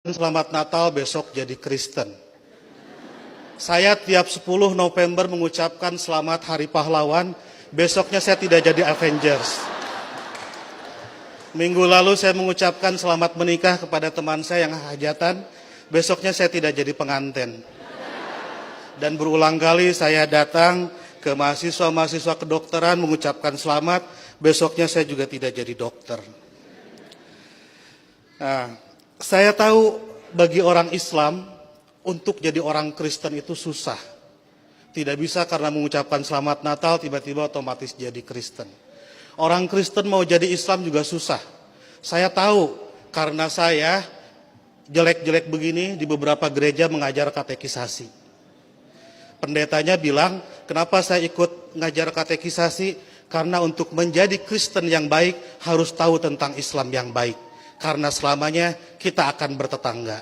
Selamat Natal besok jadi Kristen. Saya tiap 10 November mengucapkan selamat Hari Pahlawan, besoknya saya tidak jadi Avengers. Minggu lalu saya mengucapkan selamat menikah kepada teman saya yang hajatan, besoknya saya tidak jadi pengantin. Dan berulang kali saya datang ke mahasiswa-mahasiswa kedokteran mengucapkan selamat, besoknya saya juga tidak jadi dokter. Nah, saya tahu bagi orang Islam untuk jadi orang Kristen itu susah. Tidak bisa karena mengucapkan selamat Natal tiba-tiba otomatis jadi Kristen. Orang Kristen mau jadi Islam juga susah. Saya tahu karena saya jelek-jelek begini di beberapa gereja mengajar katekisasi. Pendetanya bilang, kenapa saya ikut ngajar katekisasi? Karena untuk menjadi Kristen yang baik harus tahu tentang Islam yang baik. Karena selamanya kita akan bertetangga.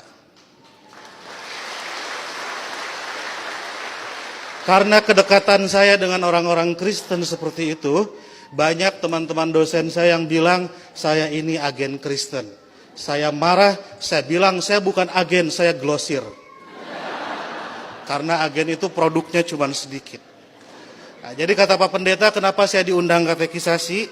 Karena kedekatan saya dengan orang-orang Kristen seperti itu, banyak teman-teman dosen saya yang bilang, saya ini agen Kristen. Saya marah, saya bilang saya bukan agen, saya glosir. Karena agen itu produknya cuma sedikit. Nah, jadi kata Pak Pendeta, kenapa saya diundang katekisasi?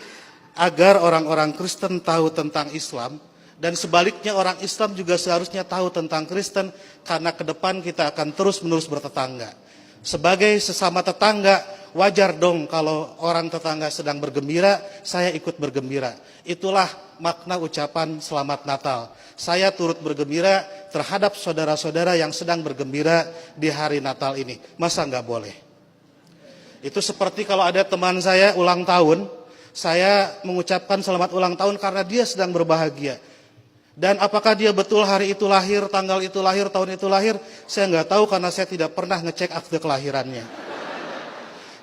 Agar orang-orang Kristen tahu tentang Islam. Dan sebaliknya orang Islam juga seharusnya tahu tentang Kristen, karena ke depan kita akan terus-menerus bertetangga. Sebagai sesama tetangga, wajar dong kalau orang tetangga sedang bergembira, saya ikut bergembira. Itulah makna ucapan Selamat Natal. Saya turut bergembira terhadap saudara-saudara yang sedang bergembira di hari Natal ini. Masa nggak boleh? Itu seperti kalau ada teman saya ulang tahun, saya mengucapkan selamat ulang tahun karena dia sedang berbahagia. Dan apakah dia betul hari itu lahir, tanggal itu lahir, tahun itu lahir, saya nggak tahu karena saya tidak pernah ngecek akte kelahirannya.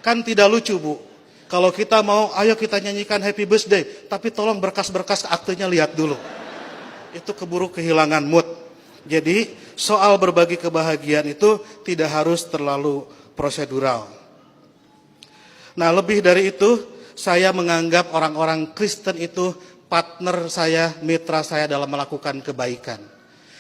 Kan tidak lucu, Bu. Kalau kita mau, ayo kita nyanyikan happy birthday, tapi tolong berkas-berkas aktenya lihat dulu. Itu keburu kehilangan mood. Jadi soal berbagi kebahagiaan itu tidak harus terlalu prosedural. Nah, lebih dari itu, saya menganggap orang-orang Kristen itu partner saya, mitra saya dalam melakukan kebaikan.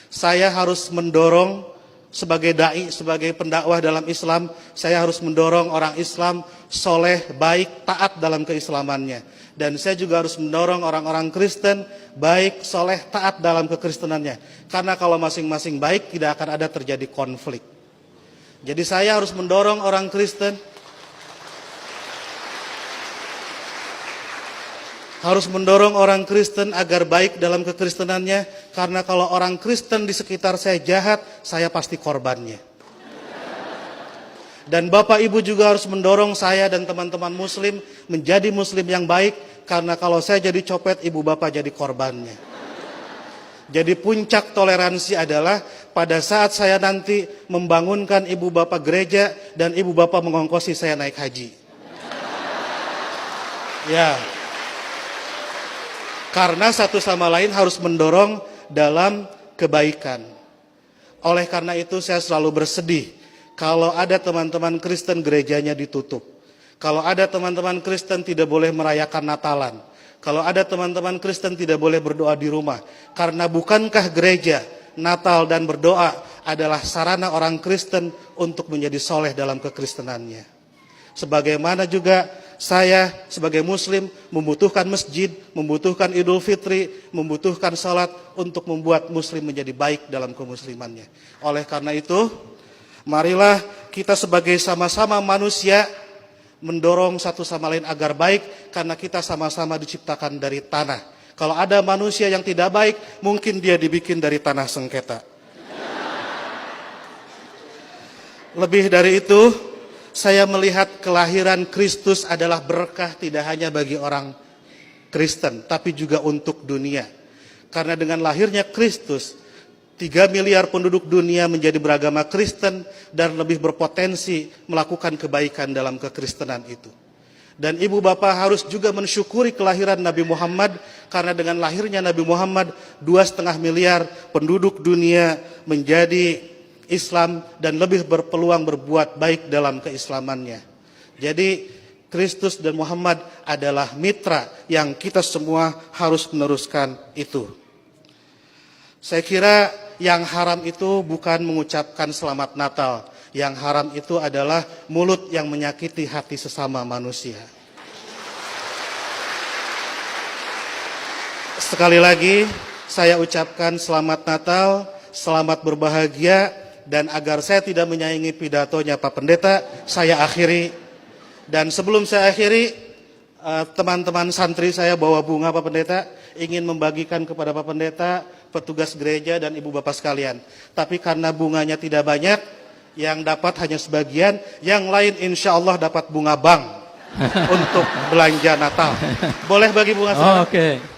Saya harus mendorong sebagai dai, sebagai pendakwah dalam Islam, saya harus mendorong orang Islam soleh, baik, taat dalam keislamannya. Dan saya juga harus mendorong orang-orang Kristen baik, soleh, taat dalam kekristenannya. Karena kalau masing-masing baik, tidak akan ada terjadi konflik. Jadi saya harus mendorong orang Kristen, harus mendorong orang Kristen agar baik dalam kekristenannya, karena kalau orang Kristen di sekitar saya jahat, saya pasti korbannya. Dan Bapak Ibu juga harus mendorong saya dan teman-teman Muslim menjadi Muslim yang baik, karena kalau saya jadi copet, Ibu Bapak jadi korbannya. Jadi puncak toleransi adalah pada saat saya nanti membangunkan Ibu Bapak gereja dan Ibu Bapak mengongkosi saya naik haji. Ya. Karena satu sama lain harus mendorong dalam kebaikan. Oleh karena itu saya selalu bersedih kalau ada teman-teman Kristen gerejanya ditutup. Kalau ada teman-teman Kristen tidak boleh merayakan Natalan. Kalau ada teman-teman Kristen tidak boleh berdoa di rumah. Karena bukankah gereja, Natal dan berdoa adalah sarana orang Kristen untuk menjadi soleh dalam kekristenannya. Sebagaimana juga saya sebagai Muslim membutuhkan masjid, membutuhkan Idul Fitri, membutuhkan salat untuk membuat Muslim menjadi baik dalam kemuslimannya. Oleh karena itu, marilah kita sebagai sama-sama manusia mendorong satu sama lain agar baik, karena kita sama-sama diciptakan dari tanah. Kalau ada manusia yang tidak baik, mungkin dia dibikin dari tanah sengketa. Lebih dari itu, saya melihat kelahiran Kristus adalah berkah tidak hanya bagi orang Kristen, tapi juga untuk dunia. Karena dengan lahirnya Kristus, 3 miliar penduduk dunia menjadi beragama Kristen dan lebih berpotensi melakukan kebaikan dalam kekristenan itu. Dan Ibu Bapak harus juga mensyukuri kelahiran Nabi Muhammad, karena dengan lahirnya Nabi Muhammad, 2,5 miliar penduduk dunia menjadi Islam dan lebih berpeluang berbuat baik dalam keislamannya. Jadi Kristus dan Muhammad adalah mitra yang kita semua harus meneruskan itu. Saya kira yang haram itu bukan mengucapkan selamat Natal. Yang haram itu adalah mulut yang menyakiti hati sesama manusia. Sekali lagi, saya ucapkan selamat Natal, selamat berbahagia, dan agar saya tidak menyaingi pidatonya Pak Pendeta, saya akhiri. Dan sebelum saya akhiri, teman-teman santri saya bawa bunga Pak Pendeta, ingin membagikan kepada Pak Pendeta, petugas gereja, dan ibu bapak sekalian. Tapi karena bunganya tidak banyak, yang dapat hanya sebagian, yang lain insya Allah dapat bunga bank untuk belanja Natal. Boleh bagi bunga saya? Oke.